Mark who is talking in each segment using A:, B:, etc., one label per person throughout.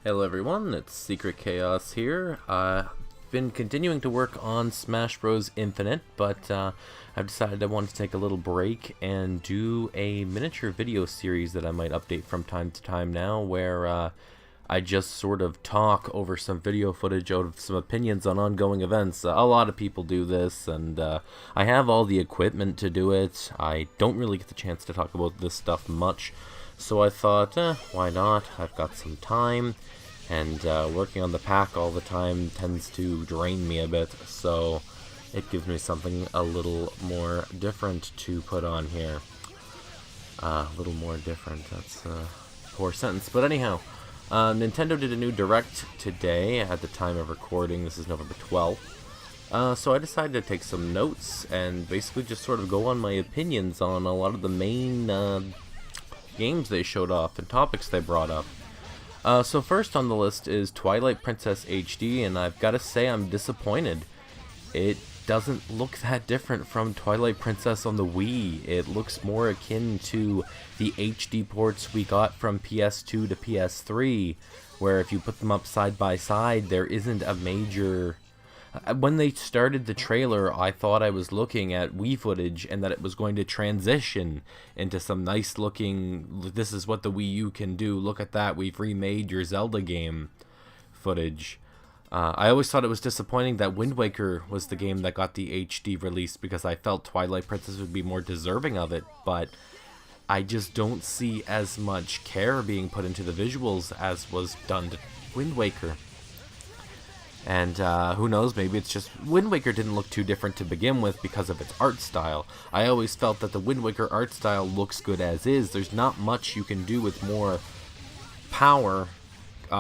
A: Hello everyone, it's Secret Chaos here. I've been continuing to work on Smash Bros. Infinite, but I've decided I want to take a little break and do a miniature video series that I might update from time to time now, where I just sort of talk over some video footage out of some opinions on ongoing events. A lot of people do this, and I have all the equipment to do it. I don't really get the chance to talk about this stuff much, so I thought, why not? I've got some time, and working on the pack all the time tends to drain me a bit, so it gives me something a little more different to put on here. A little more different, that's a poor sentence, but anyhow. Nintendo did a new Direct today at the time of recording. This is November 12th. So I decided to take some notes and basically just sort of go on my opinions on a lot of the main games they showed off and topics they brought up. So first on the list is Twilight Princess HD, and I've got to say I'm disappointed. It doesn't look that different from Twilight Princess on the Wii. It looks more akin to the HD ports we got from PS2 to PS3, where if you put them up side by side, there isn't a major... When they started the trailer, I thought I was looking at Wii footage and that it was going to transition into some nice looking, this is what the Wii U can do, look at that, we've remade your Zelda game footage. I always thought it was disappointing that Wind Waker was the game that got the HD release, because I felt Twilight Princess would be more deserving of it, but I just don't see as much care being put into the visuals as was done to Wind Waker. And who knows, maybe it's just Wind Waker didn't look too different to begin with because of its art style. I always felt that the Wind Waker art style looks good as is. There's not much you can do with more power,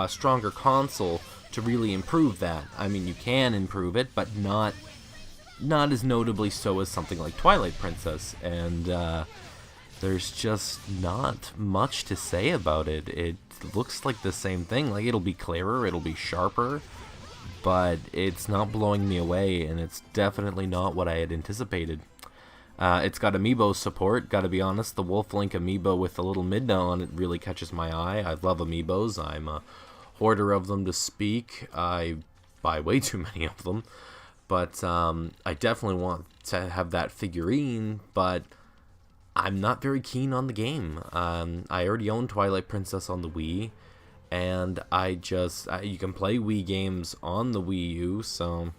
A: stronger console to really improve that. I mean, you can improve it, but not as notably so as something like Twilight Princess. And there's just not much to say about it. It looks like the same thing. Like, it'll be clearer, it'll be sharper, but it's not blowing me away, and it's definitely not what I had anticipated. It's got amiibo support, gotta be honest. The Wolf Link amiibo with the little Midna on it really catches my eye. I love amiibos. I'm a hoarder of them to speak. I buy way too many of them. But I definitely want to have that figurine, but I'm not very keen on the game. I already own Twilight Princess on the Wii, and you can play Wii games on the Wii U, so...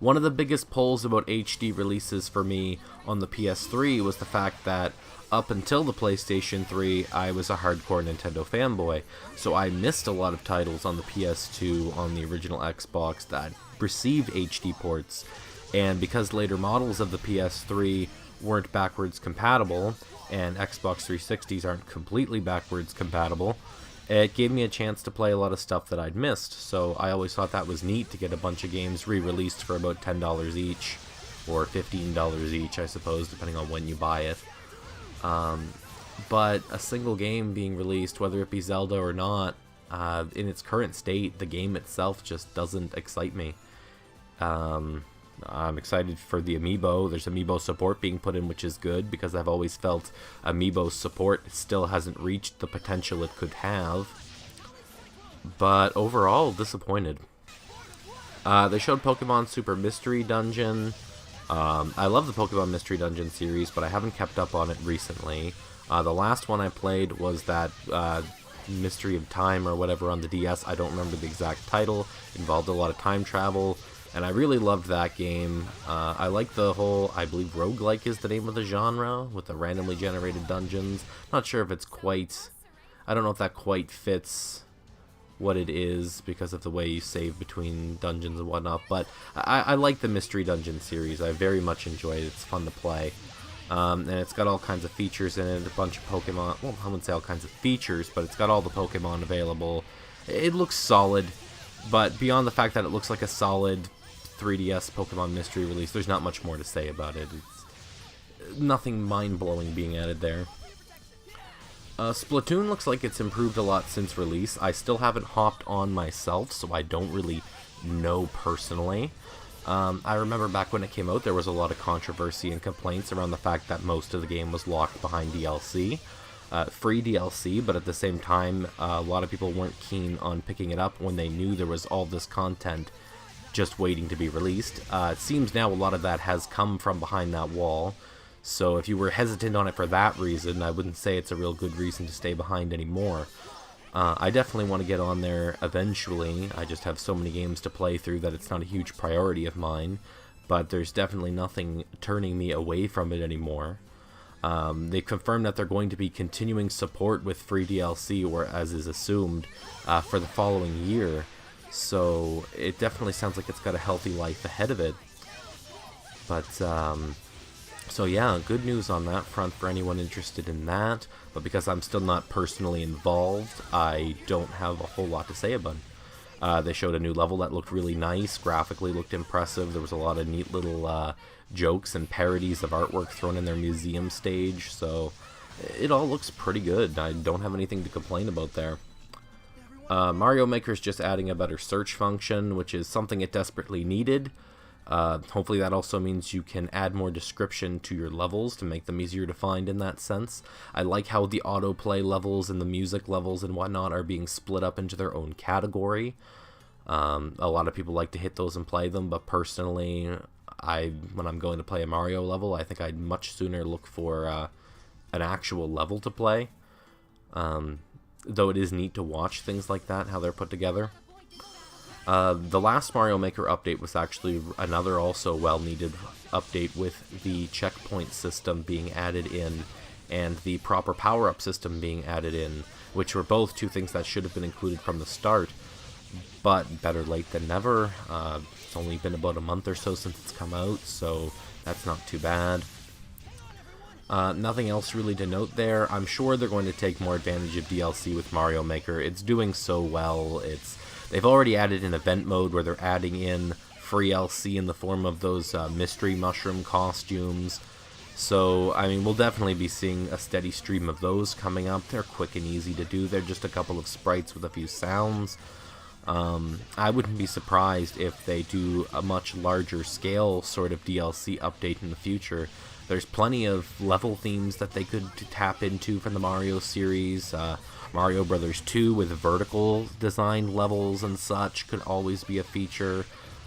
A: One of the biggest pulls about HD releases for me on the PS3 was the fact that up until the PlayStation 3, I was a hardcore Nintendo fanboy, so I missed a lot of titles on the PS2, on the original Xbox, that received HD ports, and because later models of the PS3 weren't backwards compatible, and Xbox 360s aren't completely backwards compatible, it gave me a chance to play a lot of stuff that I'd missed, so I always thought that was neat to get a bunch of games re-released for about $10 each, or $15 each, I suppose, depending on when you buy it. But a single game being released, whether it be Zelda or not, in its current state, the game itself just doesn't excite me. I'm excited for the amiibo. There's amiibo support being put in, which is good, because I've always felt amiibo support still hasn't reached the potential it could have. But overall, disappointed. They showed Pokemon Super Mystery Dungeon. I love the Pokemon Mystery Dungeon series, but I haven't kept up on it recently. The last one I played was that Mystery of Time or whatever on the DS. I don't remember the exact title. It involved a lot of time travel, and I really loved that game. I like the whole, I believe roguelike is the name of the genre, with the randomly generated dungeons. Not sure if it's quite, I don't know if that quite fits what it is because of the way you save between dungeons and whatnot, but I like the Mystery Dungeon series. I very much enjoy it. It's fun to play. And it's got all kinds of features in it, a bunch of Pokemon, well, I wouldn't say all kinds of features, but it's got all the Pokemon available. It looks solid, but beyond the fact that it looks like a solid 3DS Pokemon Mystery release, there's not much more to say about it. It's nothing mind-blowing being added there. Splatoon looks like it's improved a lot since release. I still haven't hopped on myself, so I don't really know personally. I remember back when it came out, there was a lot of controversy and complaints around the fact that most of the game was locked behind DLC. free DLC, but at the same time, a lot of people weren't keen on picking it up when they knew there was all this content just waiting to be released. It seems now a lot of that has come from behind that wall, so if you were hesitant on it for that reason, I wouldn't say it's a real good reason to stay behind anymore. I definitely want to get on there eventually. I just have so many games to play through that it's not a huge priority of mine, but there's definitely nothing turning me away from it anymore. They confirmed that they're going to be continuing support with free DLC, or as is assumed, for the following year. So it definitely sounds like it's got a healthy life ahead of it. But, so yeah, good news on that front for anyone interested in that. But because I'm still not personally involved, I don't have a whole lot to say about it. They showed a new level that looked really nice, graphically looked impressive. There was a lot of neat little jokes and parodies of artwork thrown in their museum stage, so it all looks pretty good. I don't have anything to complain about there. Mario Maker's just adding a better search function, which is something it desperately needed. Hopefully that also means you can add more description to your levels to make them easier to find in that sense. I like how the autoplay levels and the music levels and whatnot are being split up into their own category. A lot of people like to hit those and play them, but personally, when I'm going to play a Mario level, I think I'd much sooner look for an actual level to play. Though it is neat to watch things like that, how they're put together. The last Mario Maker update was actually another also well-needed update, with the checkpoint system being added in and the proper power-up system being added in, which were both two things that should have been included from the start, but better late than never. It's only been about a month or so since it's come out, so that's not too bad. Nothing else really to note there. I'm sure they're going to take more advantage of DLC with Mario Maker. It's doing so well. They've already added an event mode where they're adding in free LC in the form of those mystery mushroom costumes. So, I mean, we'll definitely be seeing a steady stream of those coming up. They're quick and easy to do. They're just a couple of sprites with a few sounds. I wouldn't be surprised if they do a much larger scale sort of DLC update in the future. There's plenty of level themes that they could tap into from the Mario series. Mario Bros. 2 with vertical designed levels and such could always be a feature.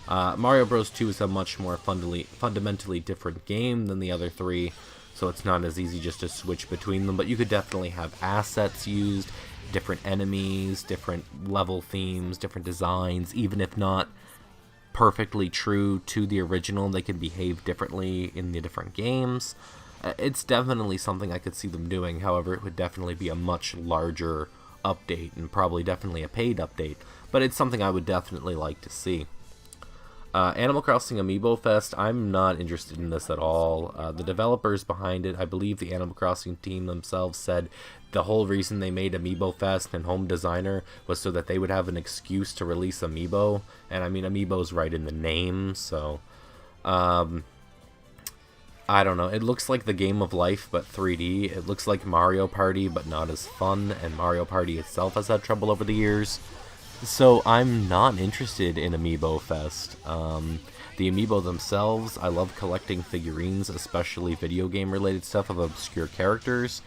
A: Mario Bros. 2 is a much more fundamentally different game than the other three, so it's not as easy just to switch between them, but you could definitely have assets used, different enemies, different level themes, different designs. Even if not perfectly true to the original, they can behave differently in the different games. It's definitely something I could see them doing. However, it would definitely be a much larger update, and probably definitely a paid update, but it's something I would definitely like to see. Animal Crossing Amiibo Fest, I'm not interested in this at all. The developers behind it, I believe the Animal Crossing team themselves, said the whole reason they made Amiibo Fest and Home Designer was so that they would have an excuse to release Amiibo, and I mean, Amiibo's right in the name, so I don't know. It looks like the Game of Life, but 3D. It looks like Mario Party, but not as fun, and Mario Party itself has had trouble over the years. So I'm not interested in Amiibo Fest. The Amiibo themselves, I love collecting figurines, especially video game related stuff of obscure characters.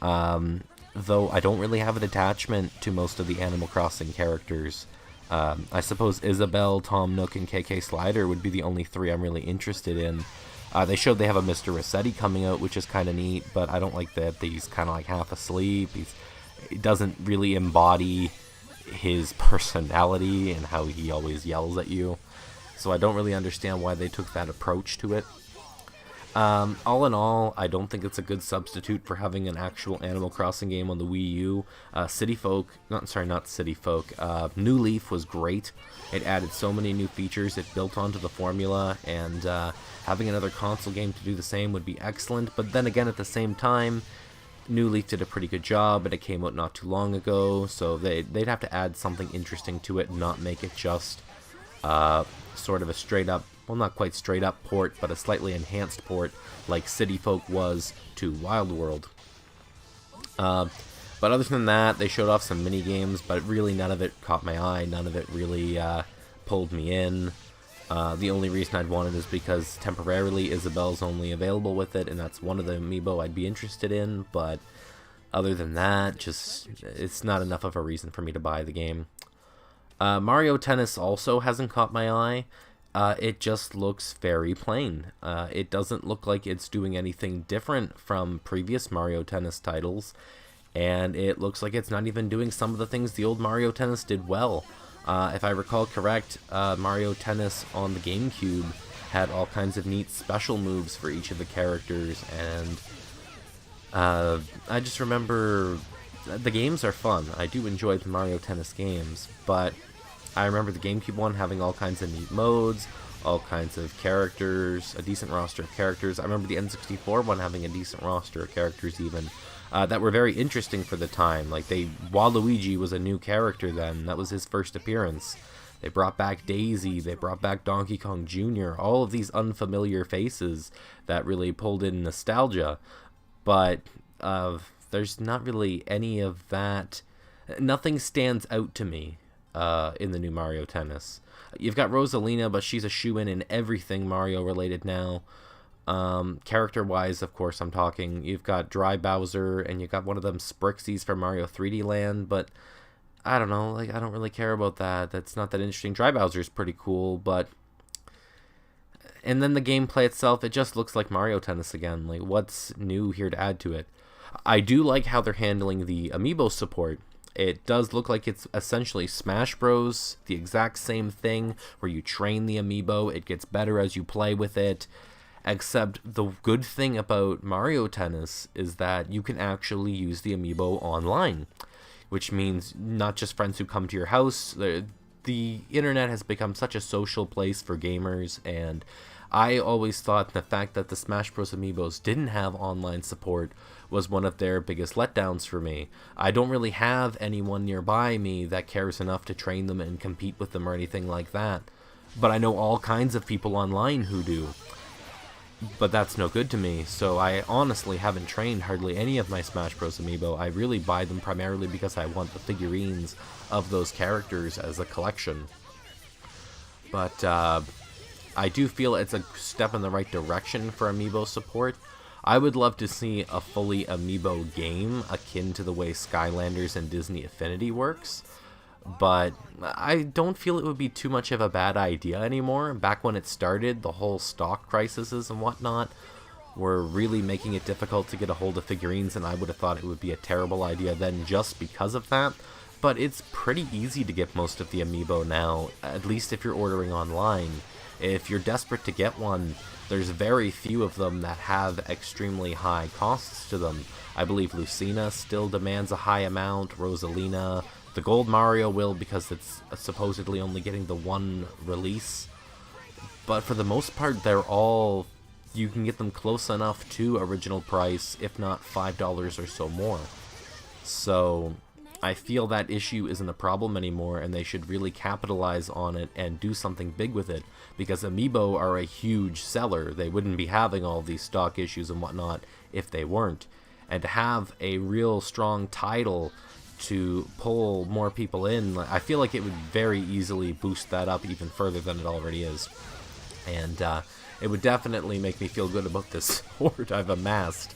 A: Though I don't really have an attachment to most of the Animal Crossing characters. I suppose Isabelle, Tom Nook, and KK Slider would be the only three I'm really interested in. They showed they have a Mr. Rossetti coming out, which is kind of neat, but I don't like that he's kind of like half asleep. He doesn't really embody his personality and how he always yells at you. So I don't really understand why they took that approach to it. All in all, I don't think it's a good substitute for having an actual Animal Crossing game on the Wii U. New Leaf was great. It added so many new features, it built onto the formula, and having another console game to do the same would be excellent. But then again, at the same time, New Leaf did a pretty good job, and it came out not too long ago, so they'd have to add something interesting to it and not make it just sort of a straight up, well, not quite straight up port, but a slightly enhanced port like City Folk was to Wild World. But other than that, they showed off some mini games, but really none of it caught my eye, none of it really pulled me in. The only reason I'd want it is because temporarily Isabelle's only available with it, and that's one of the amiibo I'd be interested in, but Other than that, just it's not enough of a reason for me to buy the game. Mario Tennis also hasn't caught my eye. It just looks very plain. It doesn't look like it's doing anything different from previous Mario Tennis titles, and it looks like it's not even doing some of the things the old Mario Tennis did well. If I recall correct, Mario Tennis on the GameCube had all kinds of neat special moves for each of the characters, and I just remember the games are fun. I do enjoy the Mario Tennis games, but I remember the GameCube one having all kinds of neat modes, all kinds of characters, a decent roster of characters. I remember the N64 one having a decent roster of characters even, that were very interesting for the time. Like, Waluigi was a new character then. That was his first appearance. They brought back Daisy, they brought back Donkey Kong Jr., all of these unfamiliar faces that really pulled in nostalgia. But there's not really any of that. Nothing stands out to me in the new Mario Tennis. You've got Rosalina, but she's a shoo-in in everything Mario related now. Character-wise, of course, I'm talking. You've got Dry Bowser, and you've got one of them Sprixies from Mario 3D Land, but I don't know, like, I don't really care about that. That's not that interesting. Dry Bowser's pretty cool, but... And then the gameplay itself, it just looks like Mario Tennis again. Like, what's new here to add to it? I do like how they're handling the amiibo support. It does look like it's essentially Smash Bros, the exact same thing, where you train the amiibo, it gets better as you play with it. Except the good thing about Mario Tennis is that you can actually use the amiibo online, which means not just friends who come to your house. The internet has become such a social place for gamers, and I always thought the fact that the Smash Bros. Amiibos didn't have online support was one of their biggest letdowns for me. I don't really have anyone nearby me that cares enough to train them and compete with them or anything like that, but I know all kinds of people online who do. But that's no good to me, so I honestly haven't trained hardly any of my Smash Bros. Amiibo. I really buy them primarily because I want the figurines of those characters as a collection. But I do feel it's a step in the right direction for Amiibo support. I would love to see a fully Amiibo game akin to the way Skylanders and Disney Affinity works, but I don't feel it would be too much of a bad idea anymore. Back when it started, the whole stock crises and whatnot were really making it difficult to get a hold of figurines, and I would have thought it would be a terrible idea then just because of that. But it's pretty easy to get most of the Amiibo now, at least if you're ordering online. If you're desperate to get one, there's very few of them that have extremely high costs to them. I believe Lucina still demands a high amount, Rosalina. The Gold Mario will because it's supposedly only getting the one release. But for the most part, they're all... You can get them close enough to original price, if not $5 or so more. So I feel that issue isn't a problem anymore, and they should really capitalize on it and do something big with it, because Amiibo are a huge seller. They wouldn't be having all these stock issues and whatnot if they weren't. And to have a real strong title to pull more people in, I feel like it would very easily boost that up even further than it already is. And it would definitely make me feel good about this hoard I've amassed.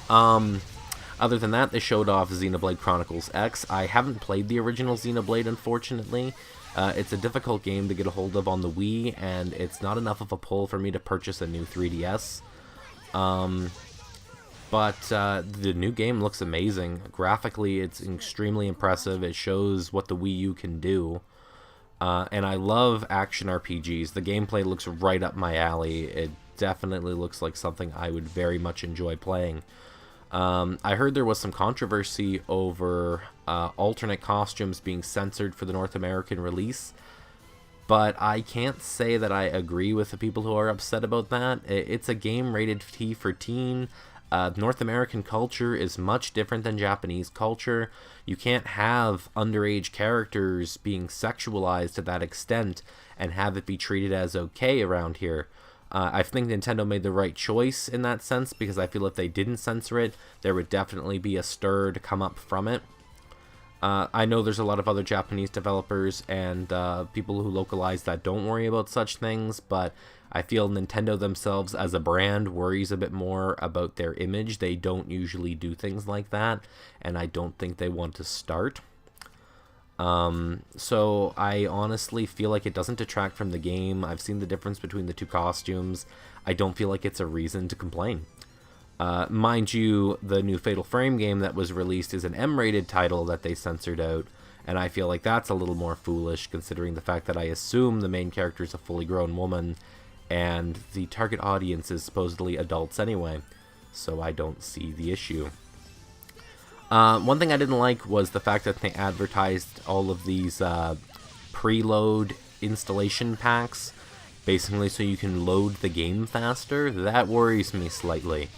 A: Other than that, they showed off Xenoblade Chronicles X. I haven't played the original Xenoblade, unfortunately. It's a difficult game to get a hold of on the Wii, and it's not enough of a pull for me to purchase a new 3DS. But the new game looks amazing. Graphically, it's extremely impressive. It shows what the Wii U can do. And I love action RPGs. The gameplay looks right up my alley. It definitely looks like something I would very much enjoy playing. I heard there was some controversy over alternate costumes being censored for the North American release, but I can't say that I agree with the people who are upset about that. It's a game rated T for teen. North American culture is much different than Japanese culture. You can't have underage characters being sexualized to that extent and have it be treated as okay around here. I think Nintendo made the right choice in that sense, because I feel if they didn't censor it, there would definitely be a stir to come up from it. I know there's a lot of other Japanese developers and people who localize that don't worry about such things, but I feel Nintendo themselves as a brand worries a bit more about their image. They don't usually do things like that, and I don't think they want to start. So I honestly feel like it doesn't detract from the game. I've seen the difference between the two costumes. I don't feel like it's a reason to complain. Mind you, the new Fatal Frame game that was released is an M-rated title that they censored out, and I feel like that's a little more foolish considering the fact that I assume the main character is a fully grown woman, and the target audience is supposedly adults anyway, so I don't see the issue. One thing I didn't like was the fact that they advertised all of these preload installation packs, basically so you can load the game faster. That worries me slightly.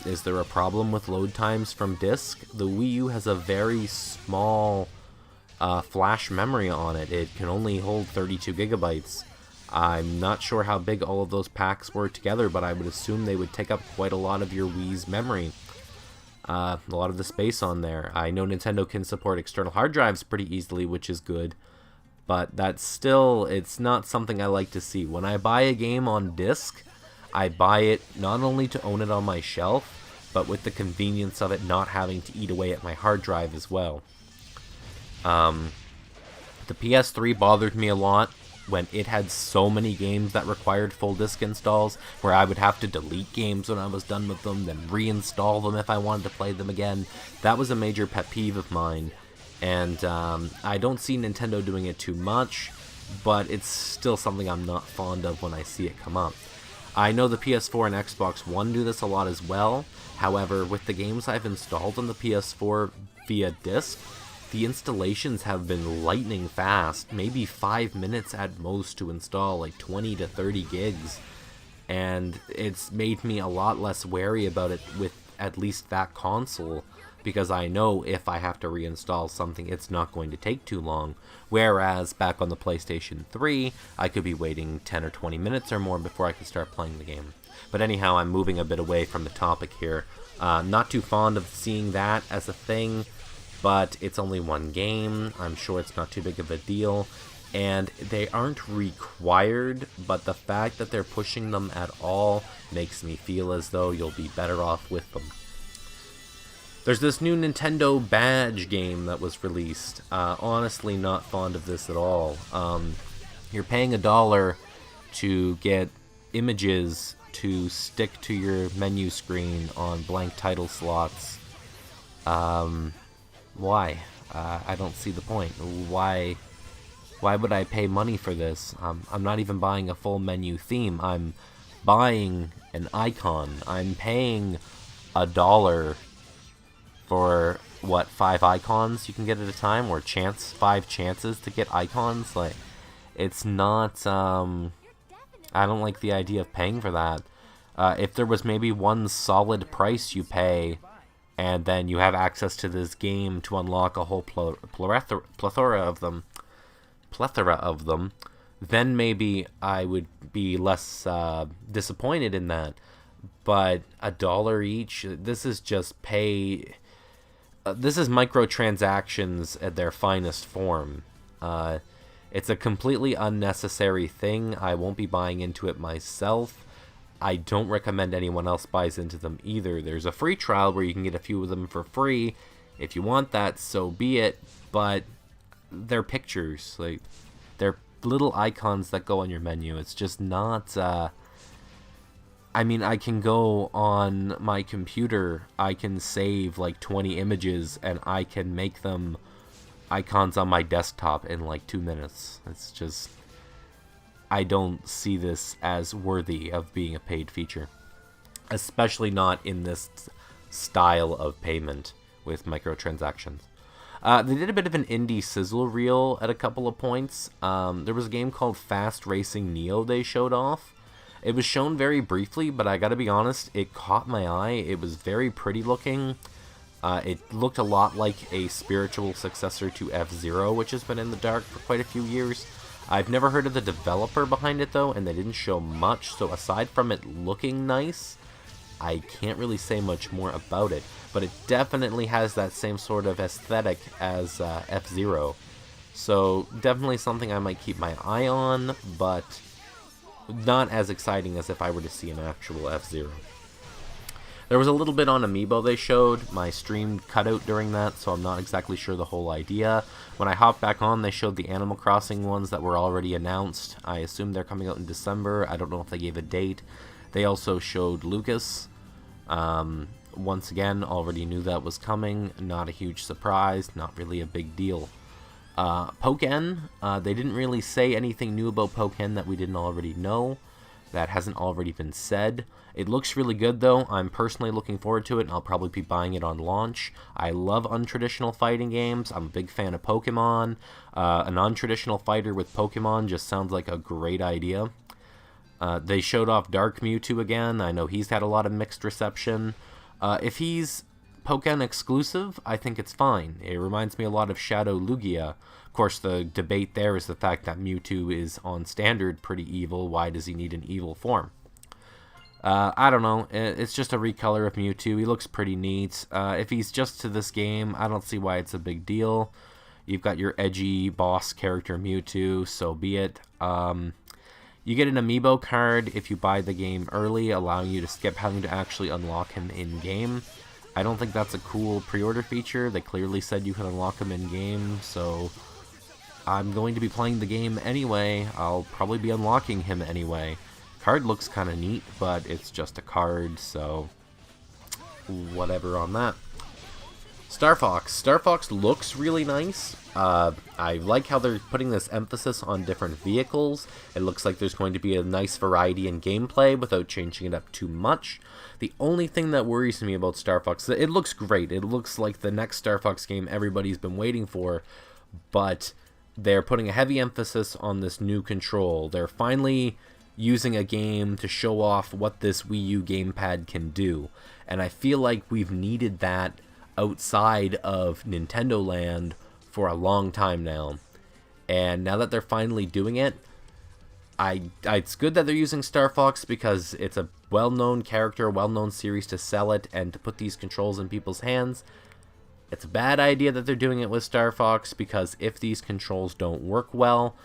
A: Is there a problem with load times from disk? The Wii U has a very small flash memory on it. It can only hold 32 gigabytes. I'm not sure how big all of those packs were together, but I would assume they would take up quite a lot of your Wii's memory. A lot of the space on there. I know Nintendo can support external hard drives pretty easily, which is good, but that's still, it's not something I like to see. When I buy a game on disc, I buy it not only to own it on my shelf, but with the convenience of it not having to eat away at my hard drive as well. The PS3 bothered me a lot when it had so many games that required full disk installs, where I would have to delete games when I was done with them, then reinstall them if I wanted to play them again. That was a major pet peeve of mine, and I don't see Nintendo doing it too much, but it's still something I'm not fond of when I see it come up. I know the PS4 and Xbox One do this a lot as well. However, with the games I've installed on the PS4 via disc, the installations have been lightning fast, maybe 5 minutes at most to install, like 20 to 30 gigs, and it's made me a lot less wary about it with at least that console, because I know if I have to reinstall something, it's not going to take too long, whereas back on the PlayStation 3, I could be waiting 10 or 20 minutes or more before I could start playing the game. But anyhow, I'm moving a bit away from the topic here. Not too fond of seeing that as a thing, but it's only one game. I'm sure it's not too big of a deal, and they aren't required, but the fact that they're pushing them at all makes me feel as though you'll be better off with them. There's this new Nintendo badge game that was released. Honestly, not fond of this at all. You're paying $1 to get images to stick to your menu screen on blank title slots. Why? I don't see the point. Why would I pay money for this? I'm not even buying a full menu theme. I'm buying an icon. I'm paying $1 for, what, 5 icons you can get at a time? Or 5 chances to get icons? Like, it's not, I don't like the idea of paying for that. If there was maybe one solid price you pay, and then you have access to this game to unlock a whole plethora of them, then maybe I would be less disappointed in that. But $1 each, this is just pay. This is microtransactions at their finest form. It's a completely unnecessary thing. I won't be buying into it myself. I don't recommend anyone else buys into them either. There's a free trial where you can get a few of them for free. If you want that, so be it. But they're pictures. Like, they're little icons that go on your menu. It's just not... I mean, I can go on my computer, I can save like 20 images, and I can make them icons on my desktop in like 2 minutes. It's just... I don't see this as worthy of being a paid feature. Especially not in this style of payment with microtransactions. They did a bit of an indie sizzle reel at a couple of points. There was a game called Fast Racing Neo they showed off. It was shown very briefly, but I gotta be honest, it caught my eye. It was very pretty looking. It looked a lot like a spiritual successor to F-Zero, which has been in the dark for quite a few years. I've never heard of the developer behind it, though, and they didn't show much, so aside from it looking nice, I can't really say much more about it. But it definitely has that same sort of aesthetic as F-Zero. So, definitely something I might keep my eye on, but not as exciting as if I were to see an actual F-Zero. There was a little bit on Amiibo they showed. My stream cut out during that, so I'm not exactly sure the whole idea. When I hopped back on, they showed the Animal Crossing ones that were already announced. I assume they're coming out in December. I don't know if they gave a date. They also showed Lucas. Once again, already knew that was coming. Not a huge surprise. Not really a big deal. Pokken, they didn't really say anything new about Pokken that we didn't already know. That hasn't already been said. It looks really good, though. I'm personally looking forward to it, and I'll probably be buying it on launch. I love untraditional fighting games. I'm a big fan of Pokemon. A non-traditional fighter with Pokemon just sounds like a great idea. They showed off Dark Mewtwo again. I know he's had a lot of mixed reception. If he's Pokken exclusive, I think it's fine. It reminds me a lot of Shadow Lugia. Of course, the debate there is the fact that Mewtwo is on standard pretty evil. Why does he need an evil form? I don't know. It's just a recolor of Mewtwo. He looks pretty neat. If he's just to this game, I don't see why it's a big deal. You've got your edgy boss character Mewtwo, so be it. You get an Amiibo card if you buy the game early, allowing you to skip having to actually unlock him in-game. I don't think that's a cool pre-order feature. They clearly said you can unlock him in-game, so I'm going to be playing the game anyway. I'll probably be unlocking him anyway. Card looks kind of neat, but it's just a card, so whatever on that. Star Fox. Star Fox looks really nice. I like how they're putting this emphasis on different vehicles. It looks like there's going to be a nice variety in gameplay without changing it up too much. The only thing that worries me about Star Fox, it looks great. It looks like the next Star Fox game everybody's been waiting for, but they're putting a heavy emphasis on this new control. They're finally using a game to show off what this Wii U gamepad can do, and I feel like we've needed that outside of Nintendo Land for a long time now, and now that they're finally doing it, it's good that they're using Star Fox because it's a well-known character, a well-known series to sell it and to put these controls in people's hands. It's a bad idea that they're doing it with Star Fox, because if these controls don't work well,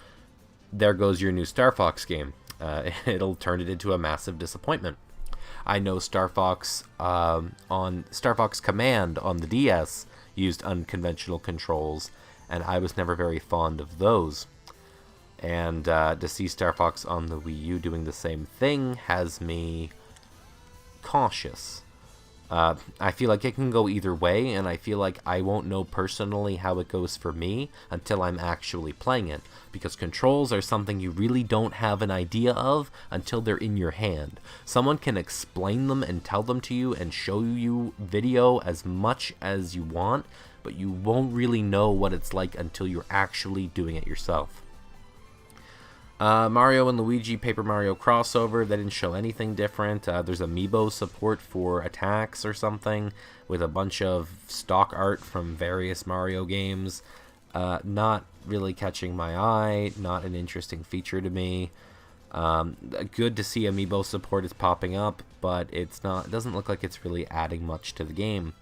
A: there goes your new Star Fox game. It'll turn it into a massive disappointment. I know Star Fox on Star Fox Command on the DS used unconventional controls, and I was never very fond of those. And to see Star Fox on the Wii U doing the same thing has me cautious. I feel like it can go either way, and I feel like I won't know personally how it goes for me until I'm actually playing it, because controls are something you really don't have an idea of until they're in your hand. Someone can explain them and tell them to you and show you video as much as you want, but you won't really know what it's like until you're actually doing it yourself. Mario and Luigi Paper Mario crossover, they didn't show anything different. There's Amiibo support for attacks or something, with a bunch of stock art from various Mario games. Not really catching my eye, not an interesting feature to me. Good to see Amiibo support is popping up, but it doesn't look like it's really adding much to the game.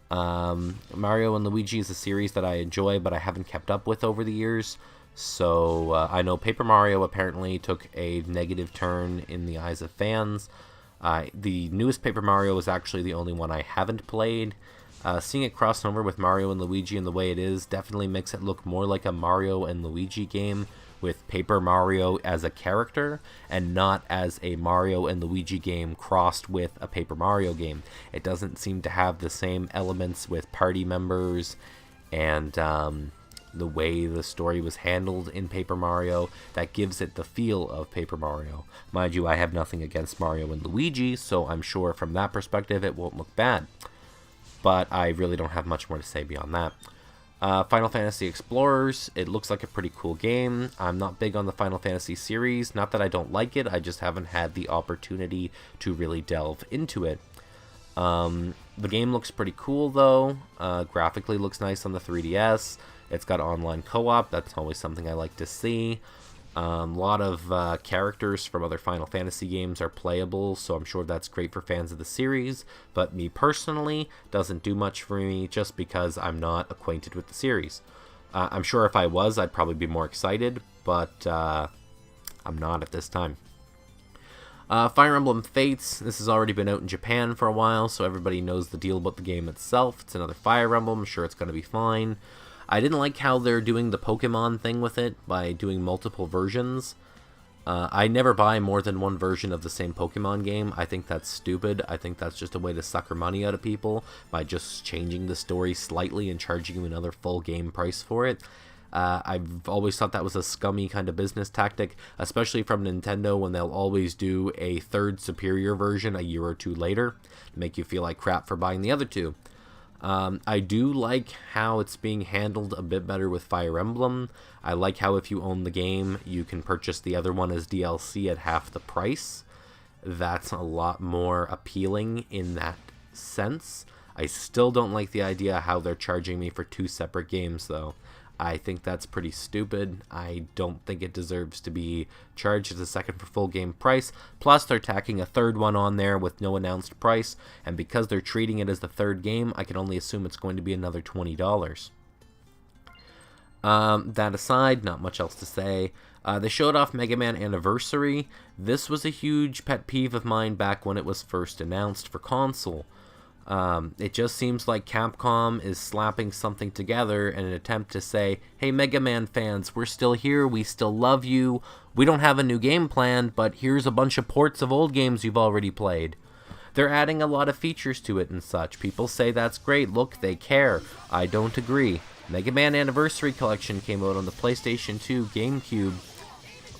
A: Mario and Luigi is a series that I enjoy, but I haven't kept up with over the years. So I know Paper Mario apparently took a negative turn in the eyes of fans. The newest Paper Mario is actually the only one I haven't played. Seeing it cross over with Mario and Luigi in the way it is definitely makes it look more like a Mario and Luigi game with Paper Mario as a character and not as a Mario and Luigi game crossed with a Paper Mario game. It doesn't seem to have the same elements with party members and the way the story was handled in Paper Mario that gives it the feel of Paper Mario. Mind you, I have nothing against Mario and Luigi, so I'm sure from that perspective it won't look bad. But I really don't have much more to say beyond that. Final Fantasy Explorers, it looks like a pretty cool game. I'm not big on the Final Fantasy series, not that I don't like it, I just haven't had the opportunity to really delve into it. The game looks pretty cool though, graphically looks nice on the 3DS. It's got online co-op, that's always something I like to see. A lot of characters from other Final Fantasy games are playable, so I'm sure that's great for fans of the series, but me personally, doesn't do much for me just because I'm not acquainted with the series. I'm sure if I was, I'd probably be more excited, but I'm not at this time. Fire Emblem Fates, this has already been out in Japan for a while, so everybody knows the deal about the game itself. It's another Fire Emblem, I'm sure it's going to be fine. I didn't like how they're doing the Pokemon thing with it by doing multiple versions. I never buy more than one version of the same Pokemon game. I think that's stupid. I think that's just a way to sucker money out of people by just changing the story slightly and charging you another full game price for it. I've always thought that was a scummy kind of business tactic, especially from Nintendo, when they'll always do a third superior version a year or two later to make you feel like crap for buying the other two. I do like how it's being handled a bit better with Fire Emblem. I like how if you own the game, you can purchase the other one as DLC at half the price. That's a lot more appealing in that sense. I still don't like the idea how they're charging me for two separate games, though. I think that's pretty stupid. I don't think it deserves to be charged as a second for full game price. Plus, they're tacking a third one on there with no announced price, and because they're treating it as the third game, I can only assume it's going to be another $20. That aside, not much else to say. They showed off Mega Man Anniversary. This was a huge pet peeve of mine back when it was first announced for console. It just seems like Capcom is slapping something together in an attempt to say, hey Mega Man fans, we're still here, we still love you, we don't have a new game planned, but here's a bunch of ports of old games you've already played. They're adding a lot of features to it and such. People say that's great, look, they care. I don't agree. Mega Man Anniversary Collection came out on the PlayStation 2, GameCube,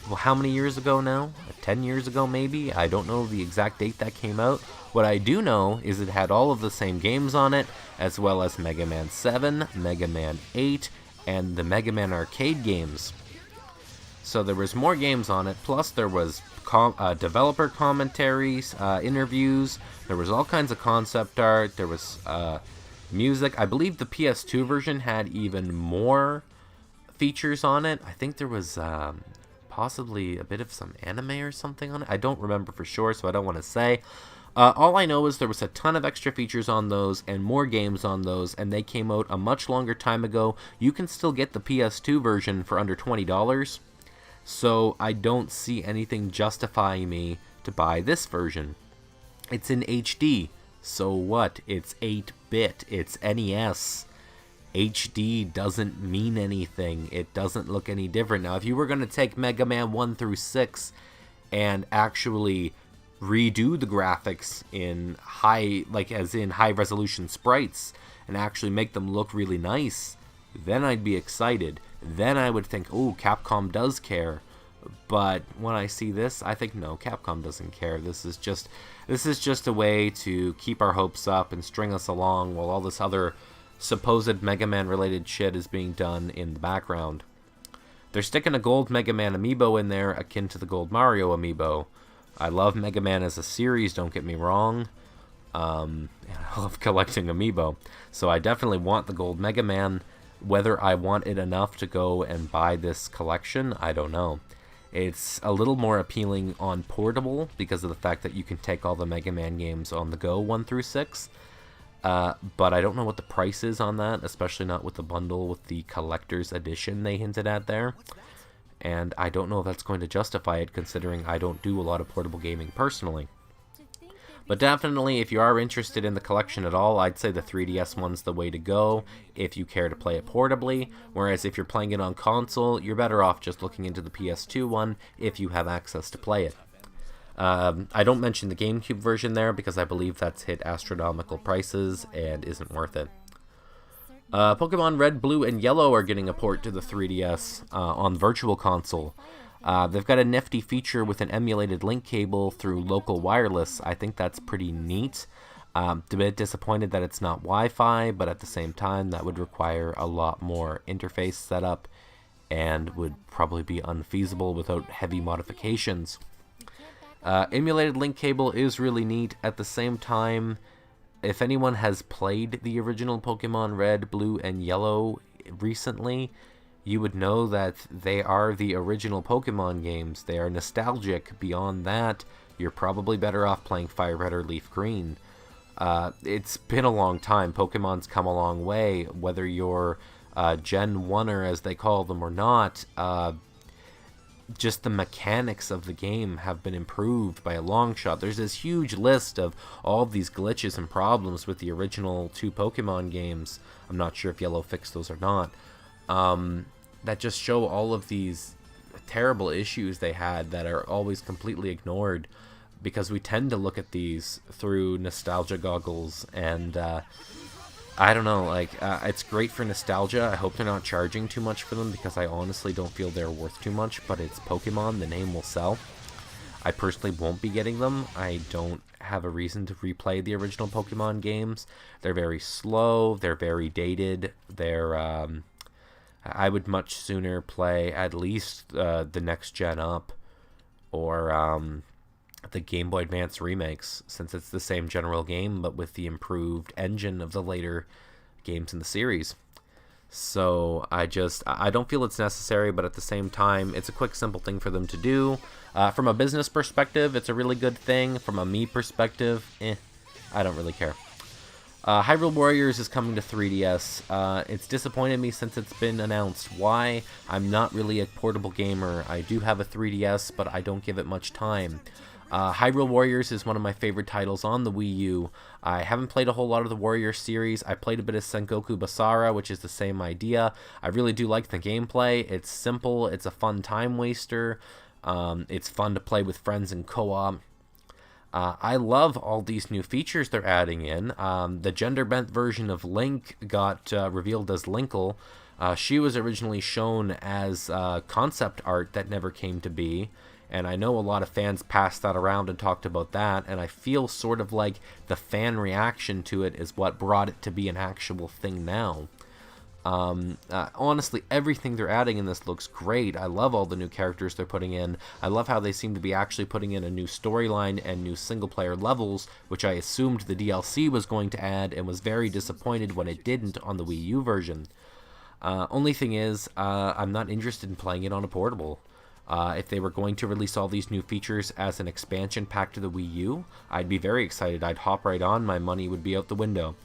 A: well, how many years ago now? 10 years ago maybe? I don't know the exact date that came out. What I do know is it had all of the same games on it, as well as Mega Man 7, Mega Man 8, and the Mega Man arcade games. So there was more games on it, plus there was developer commentaries, interviews, there was all kinds of concept art, there was music. I believe the PS2 version had even more features on it. I think there was possibly a bit of some anime or something on it. I don't remember for sure, so I don't want to say. All I know is there was a ton of extra features on those and more games on those, and they came out a much longer time ago. You can still get the PS2 version for under $20, so I don't see anything justifying me to buy this version. It's in HD, so what? It's 8-bit, it's NES. HD doesn't mean anything. It doesn't look any different. Now, if you were going to take Mega Man 1 through 6 and actually redo the graphics in high resolution sprites and actually make them look really nice, then I'd be excited. Then I would think, oh, Capcom does care. But when I see this, I think, no, Capcom doesn't care. This is just a way to keep our hopes up and string us along while all this other supposed Mega Man related shit is being done in the background. They're sticking a gold Mega Man amiibo in there akin to the gold Mario amiibo. I love Mega Man as a series, don't get me wrong. And I love collecting amiibo. So I definitely want the gold Mega Man. Whether I want it enough to go and buy this collection, I don't know. It's a little more appealing on portable because of the fact that you can take all the Mega Man games on the go 1 through 6. But I don't know what the price is on that, especially not with the bundle with the collector's edition they hinted at there. And I don't know if that's going to justify it, considering I don't do a lot of portable gaming personally. But definitely, if you are interested in the collection at all, I'd say the 3DS one's the way to go if you care to play it portably. Whereas if you're playing it on console, you're better off just looking into the PS2 one if you have access to play it. I don't mention the GameCube version there because I believe that's hit astronomical prices and isn't worth it. Pokemon Red, Blue, and Yellow are getting a port to the 3DS on Virtual Console. They've got a nifty feature with an emulated link cable through local wireless. I think that's pretty neat. A bit disappointed that it's not Wi-Fi, but at the same time that would require a lot more interface setup and would probably be unfeasible without heavy modifications. Emulated link cable is really neat. At the same time, if anyone has played the original Pokemon Red, Blue, and Yellow recently, you would know that they are the original Pokemon games. They are nostalgic. Beyond that, you're probably better off playing Fire Red or Leaf Green. It's been a long time. Pokemon's come a long way, whether you're Gen 1er, as they call them, or not. just the mechanics of the game have been improved by a long shot. There's this huge list of all of these glitches and problems with the original 2 Pokemon games. I'm not sure if Yellow fixed those or not. That just show all of these terrible issues they had that are always completely ignored, because we tend to look at these through nostalgia goggles, and I don't know, like, it's great for nostalgia. I hope they're not charging too much for them, because I honestly don't feel they're worth too much, but it's Pokemon, the name will sell. I personally won't be getting them. I don't have a reason to replay the original Pokemon games. They're very slow, they're very dated, they're, I would much sooner play at least the next gen up, or the Game Boy Advance remakes, since it's the same general game but with the improved engine of the later games in the series. So I don't feel it's necessary, but at the same time, it's a quick, simple thing for them to do. From a business perspective, it's a really good thing. From a me perspective, I don't really care. Hyrule Warriors is coming to 3DS. It's disappointed me since it's been announced. Why? I'm not really a portable gamer. I do have a 3DS, but I don't give it much time. Hyrule Warriors is one of my favorite titles on the Wii U. I haven't played a whole lot of the Warrior series. I played a bit of Sengoku Basara, which is the same idea. I really do like the gameplay. It's simple. It's a fun time waster. It's fun to play with friends in co-op. I love all these new features they're adding in. The gender-bent version of Link got revealed as Linkle. She was originally shown as concept art that never came to be. And I know a lot of fans passed that around and talked about that, and I feel sort of like the fan reaction to it is what brought it to be an actual thing now. Honestly, everything they're adding in this looks great. I love all the new characters they're putting in. I love how they seem to be actually putting in a new storyline and new single-player levels, which I assumed the DLC was going to add, and was very disappointed when it didn't on the Wii U version. Only thing is, I'm not interested in playing it on a portable. If they were going to release all these new features as an expansion pack to the Wii U, I'd be very excited. I'd hop right on, my money would be out the window.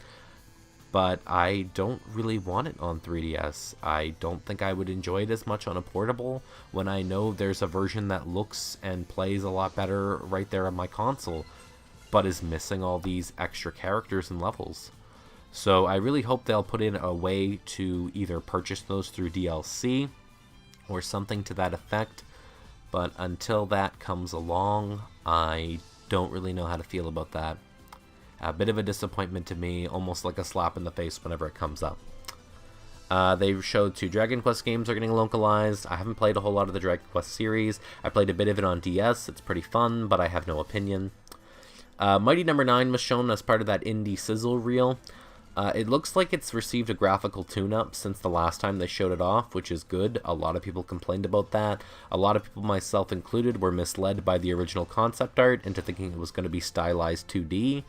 A: But I don't really want it on 3DS. I don't think I would enjoy it as much on a portable when I know there's a version that looks and plays a lot better right there on my console, but is missing all these extra characters and levels. So I really hope they'll put in a way to either purchase those through DLC or something to that effect. But until that comes along, I don't really know how to feel about that. A bit of a disappointment to me, almost like a slap in the face whenever it comes up. They showed 2 Dragon Quest games are getting localized. I haven't played a whole lot of the Dragon Quest series. I played a bit of it on DS. It's pretty fun, but I have no opinion. Mighty No. 9 was shown as part of that indie sizzle reel. It looks like it's received a graphical tune-up since the last time they showed it off, which is good. A lot of people complained about that. A lot of people, myself included, were misled by the original concept art into thinking it was going to be stylized 2D.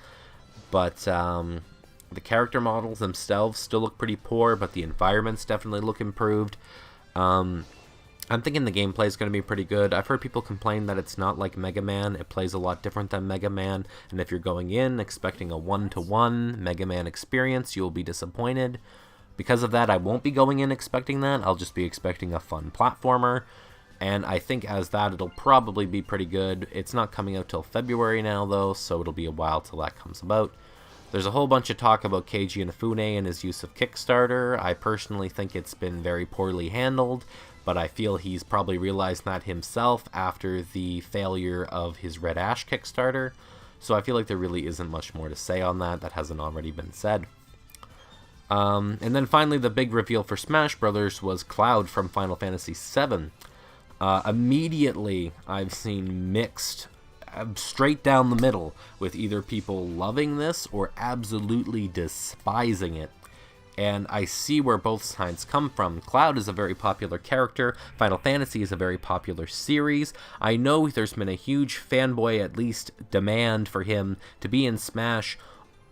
A: But the character models themselves still look pretty poor, but the environments definitely look improved. I'm thinking the gameplay is going to be pretty good. I've heard people complain that it's not like Mega Man. It plays a lot different than Mega Man, and if you're going in expecting a one-to-one Mega Man experience, you'll be disappointed. Because of that, I won't be going in expecting that. I'll just be expecting a fun platformer, and I think as that, it'll probably be pretty good. It's not coming out till February now, though, so it'll be a while till that comes about. There's a whole bunch of talk about Keiji Inafune and his use of Kickstarter. I personally think it's been very poorly handled, but I feel he's probably realized that himself after the failure of his Red Ash Kickstarter, so I feel like there really isn't much more to say on that that hasn't already been said. And then finally, the big reveal for Smash Bros. Was Cloud from Final Fantasy VII. Immediately, I've seen mixed, straight down the middle, with either people loving this or absolutely despising it. And I see where both sides come from. Cloud is a very popular character. Final Fantasy is a very popular series. I know there's been a huge fanboy, at least, demand for him to be in Smash,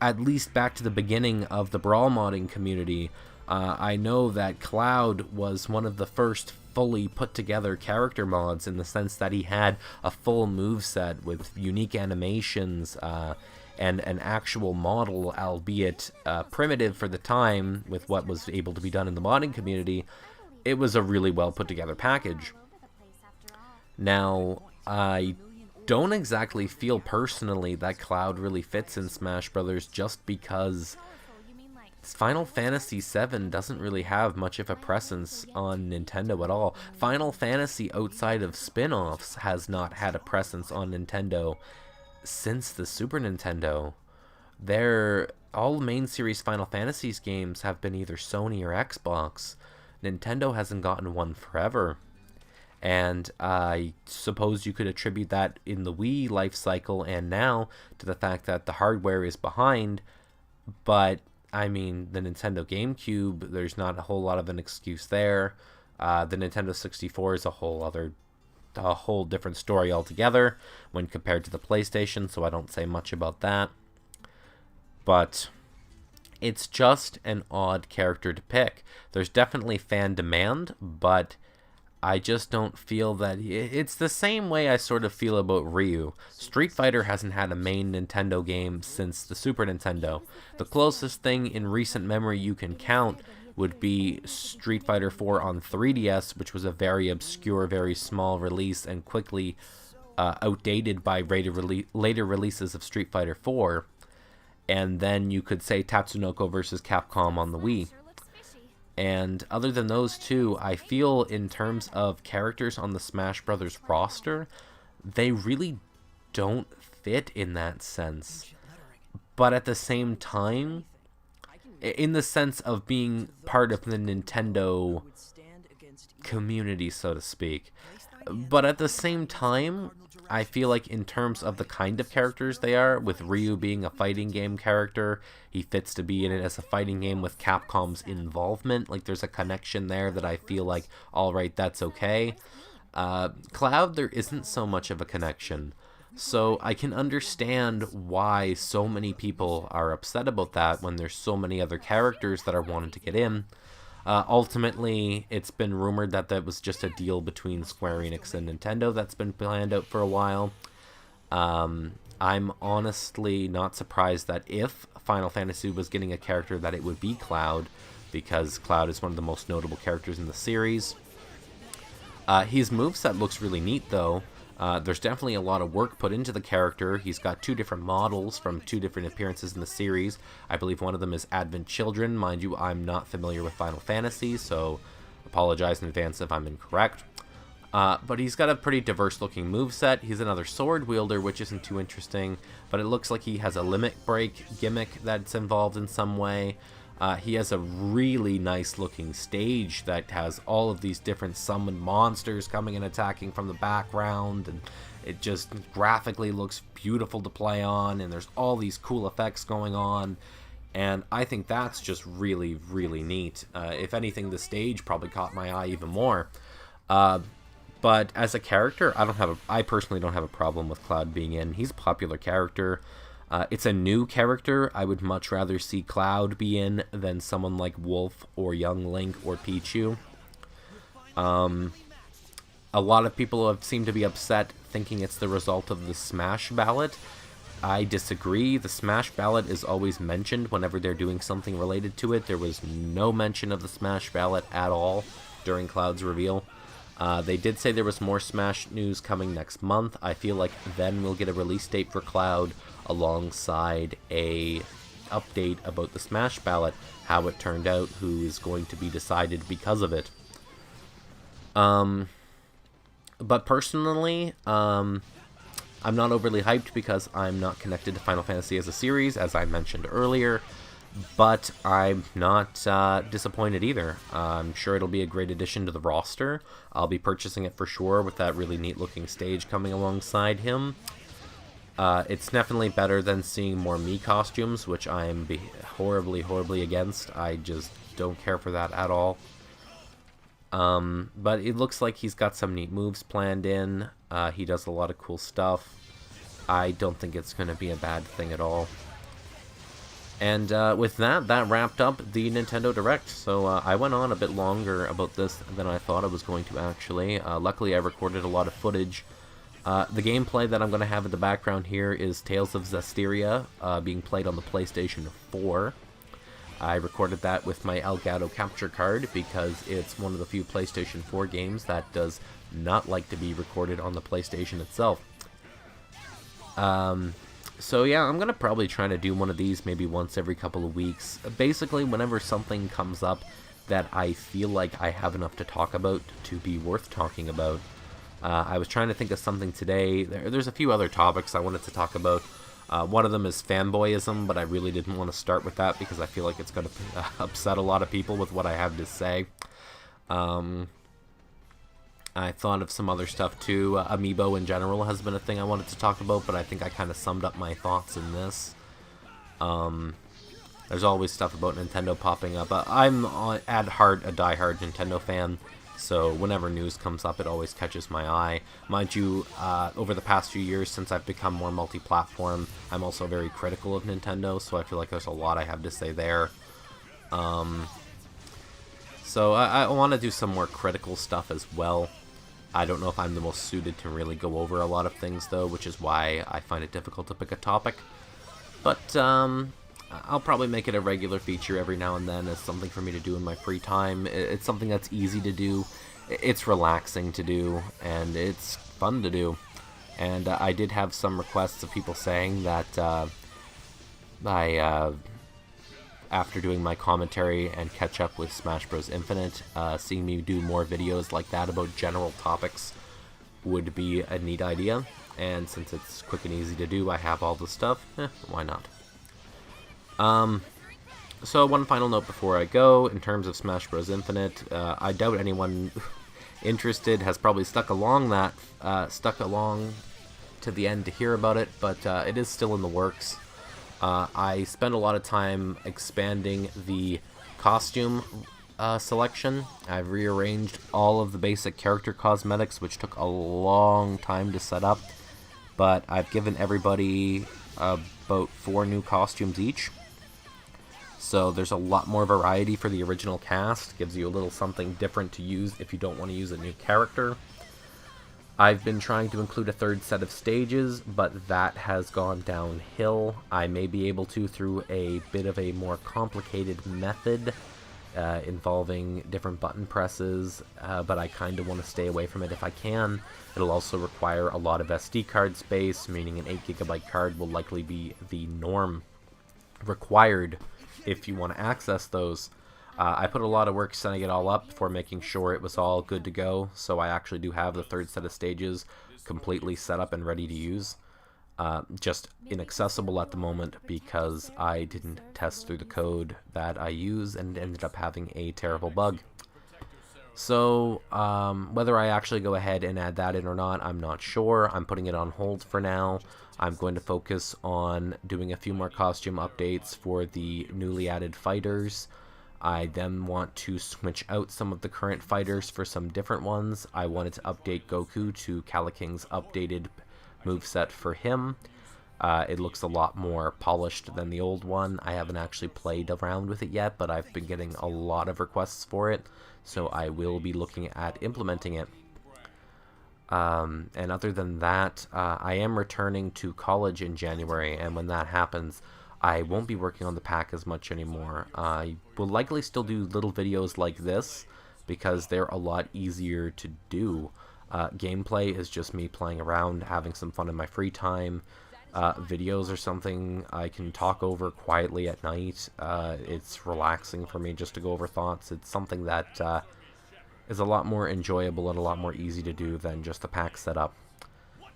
A: at least back to the beginning of the Brawl modding community. I know that Cloud was one of the first fully put together character mods in the sense that he had a full moveset with unique animations, and an actual model, albeit primitive for the time with what was able to be done in the modding community. It was a really well put together package. Now, I don't exactly feel personally that Cloud really fits in Smash Brothers just because Final Fantasy VII doesn't really have much of a presence on Nintendo at all. Final Fantasy, outside of spin-offs, has not had a presence on Nintendo since the Super Nintendo. All main series Final Fantasy's games have been either Sony or Xbox. Nintendo hasn't gotten one forever. And I suppose you could attribute that in the Wii life cycle and now to the fact that the hardware is behind. But, I mean, the Nintendo GameCube, there's not a whole lot of an excuse there. The Nintendo 64 is a whole different story altogether when compared to the PlayStation, so I don't say much about that. But it's just an odd character to pick. There's definitely fan demand, but I just don't feel that it's the same way I sort of feel about Ryu. Street Fighter hasn't had a main Nintendo game since the Super Nintendo. The closest thing in recent memory you can count would be Street Fighter 4 on 3DS, which was a very obscure, very small release and quickly outdated by later releases of Street Fighter 4. And then you could say Tatsunoko vs. Capcom on the Wii. And other than those two, I feel in terms of characters on the Smash Brothers roster, they really don't fit in that sense. But at the same time, in the sense of being part of the Nintendo community, so to speak. But at the same time, I feel like in terms of the kind of characters they are, with Ryu being a fighting game character, he fits to be in it as a fighting game with Capcom's involvement. Like, there's a connection there that I feel like, alright, that's okay. Cloud, there isn't so much of a connection. So I can understand why so many people are upset about that when there's so many other characters that are wanting to get in. Ultimately, it's been rumored that that was just a deal between Square Enix and Nintendo that's been planned out for a while. I'm honestly not surprised that if Final Fantasy was getting a character that it would be Cloud, because Cloud is one of the most notable characters in the series. His moveset looks really neat, though. There's definitely a lot of work put into the character. He's got two different models from two different appearances in the series. I believe one of them is Advent Children. Mind you, I'm not familiar with Final Fantasy, so apologize in advance if I'm incorrect. But he's got a pretty diverse looking moveset. He's another sword wielder, which isn't too interesting, but it looks like he has a limit break gimmick that's involved in some way. He has a really nice looking stage that has all of these different summoned monsters coming and attacking from the background, and it just graphically looks beautiful to play on, and there's all these cool effects going on, and I think that's just really, really neat. If anything, the stage probably caught my eye even more. But as a character, I personally don't have a problem with Cloud being in. He's a popular character. It's a new character. I would much rather see Cloud be in than someone like Wolf or Young Link or Pichu. A lot of people have seemed to be upset thinking it's the result of the Smash ballot. I disagree. The Smash ballot is always mentioned whenever they're doing something related to it. There was no mention of the Smash ballot at all during Cloud's reveal. They did say there was more Smash news coming next month. I feel like then we'll get a release date for Cloud alongside a update about the Smash ballot, how it turned out, who is going to be decided because of it. But personally, I'm not overly hyped because I'm not connected to Final Fantasy as a series, as I mentioned earlier. But I'm not disappointed either. I'm sure it'll be a great addition to the roster. I'll be purchasing it for sure with that really neat looking stage coming alongside him. It's definitely better than seeing more Mii costumes, which I'm horribly, horribly against. I just don't care for that at all. But it looks like he's got some neat moves planned in. He does a lot of cool stuff. I don't think it's going to be a bad thing at all. And with that wrapped up the Nintendo Direct. So I went on a bit longer about this than I thought I was going to actually. Luckily I recorded a lot of footage. The gameplay that I'm going to have in the background here is Tales of Zestiria, being played on the PlayStation 4. I recorded that with my Elgato capture card because it's one of the few PlayStation 4 games that does not like to be recorded on the PlayStation itself. So yeah, I'm going to probably try to do one of these maybe once every couple of weeks. Basically, whenever something comes up that I feel like I have enough to talk about to be worth talking about. I was trying to think of something today. There's a few other topics I wanted to talk about. One of them is fanboyism, but I really didn't want to start with that because I feel like it's going to upset a lot of people with what I have to say. I thought of some other stuff too. Amiibo in general has been a thing I wanted to talk about, but I think I kind of summed up my thoughts in this. There's always stuff about Nintendo popping up. I'm at heart a diehard Nintendo fan, so whenever news comes up, it always catches my eye. Mind you, over the past few years, since I've become more multi-platform, I'm also very critical of Nintendo, so I feel like there's a lot I have to say there. So I want to do some more critical stuff as well. I don't know if I'm the most suited to really go over a lot of things, though, which is why I find it difficult to pick a topic. But I'll probably make it a regular feature every now and then as something for me to do in my free time. It's something that's easy to do, it's relaxing to do, and it's fun to do. And I did have some requests of people saying that after doing my commentary and catch up with Smash Bros. Infinite, seeing me do more videos like that about general topics would be a neat idea. And since it's quick and easy to do, I have all the stuff, why not? So one final note before I go, in terms of Smash Bros. Infinite, I doubt anyone interested has probably stuck along to the end to hear about it, but it is still in the works. I spent a lot of time expanding the costume selection. I've rearranged all of the basic character cosmetics, which took a long time to set up, but I've given everybody about 4 new costumes each. So there's a lot more variety for the original cast. Gives you a little something different to use if you don't want to use a new character. I've been trying to include a 3rd set of stages, but that has gone downhill. I may be able to through a bit of a more complicated method involving different button presses, but I kind of want to stay away from it if I can. It'll also require a lot of SD card space, meaning an 8GB card will likely be the norm required if you want to access those. I put a lot of work setting it all up before making sure it was all good to go, so I actually do have the 3rd set of stages completely set up and ready to use. Just inaccessible at the moment because I didn't test through the code that I use and ended up having a terrible bug. So whether I actually go ahead and add that in or not, I'm not sure. I'm putting it on hold for now. I'm going to focus on doing a few more costume updates for the newly added fighters. I then want to switch out some of the current fighters for some different ones. I wanted to update Goku to Kaliking's updated moveset for him. It looks a lot more polished than the old one. I haven't actually played around with it yet, but I've been getting a lot of requests for it, so I will be looking at implementing it. And other than that, I am returning to college in January, and when that happens, I won't be working on the pack as much anymore. I will likely still do little videos like this, because they're a lot easier to do. Gameplay is just me playing around, having some fun in my free time. Videos are something I can talk over quietly at night. It's relaxing for me just to go over thoughts. It's something that is a lot more enjoyable and a lot more easy to do than just the pack setup.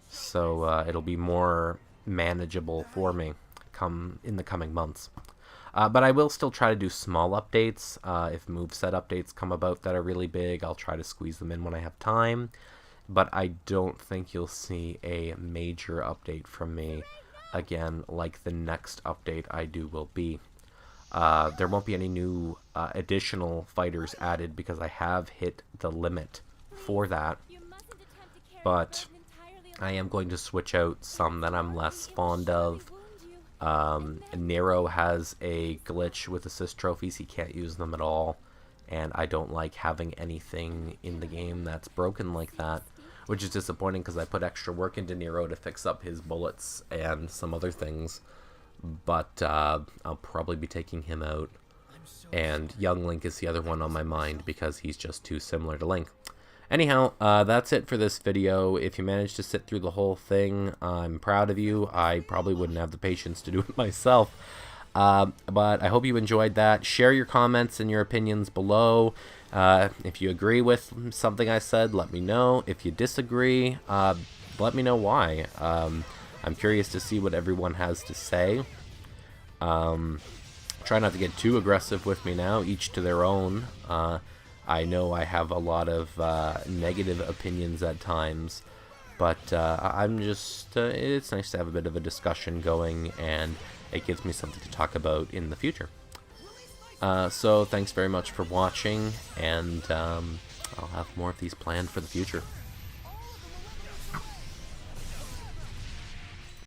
A: So it'll be more manageable for me in the coming months. But I will still try to do small updates. If moveset updates come about that are really big, I'll try to squeeze them in when I have time. But I don't think you'll see a major update from me again like the next update I do will be. There won't be any new additional fighters added because I have hit the limit for that. But I am going to switch out some that I'm less fond of. Nero has a glitch with assist trophies. He can't use them at all, and I don't like having anything in the game that's broken like that, which is disappointing because I put extra work into Nero to fix up his bullets and some other things, but I'll probably be taking him out And young Link is the other one on my mind because he's just too similar to Link. Anyhow, that's it for this video. If you managed to sit through the whole thing, I'm proud of you. I probably wouldn't have the patience to do it myself. But I hope you enjoyed that. Share your comments and your opinions below. If you agree with something I said, let me know. If you disagree, let me know why. I'm curious to see what everyone has to say. Try not to get too aggressive with me now, each to their own. I know I have a lot of negative opinions at times, but I'm just, it's nice to have a bit of a discussion going, and it gives me something to talk about in the future. So thanks very much for watching, and I'll have more of these planned for the future.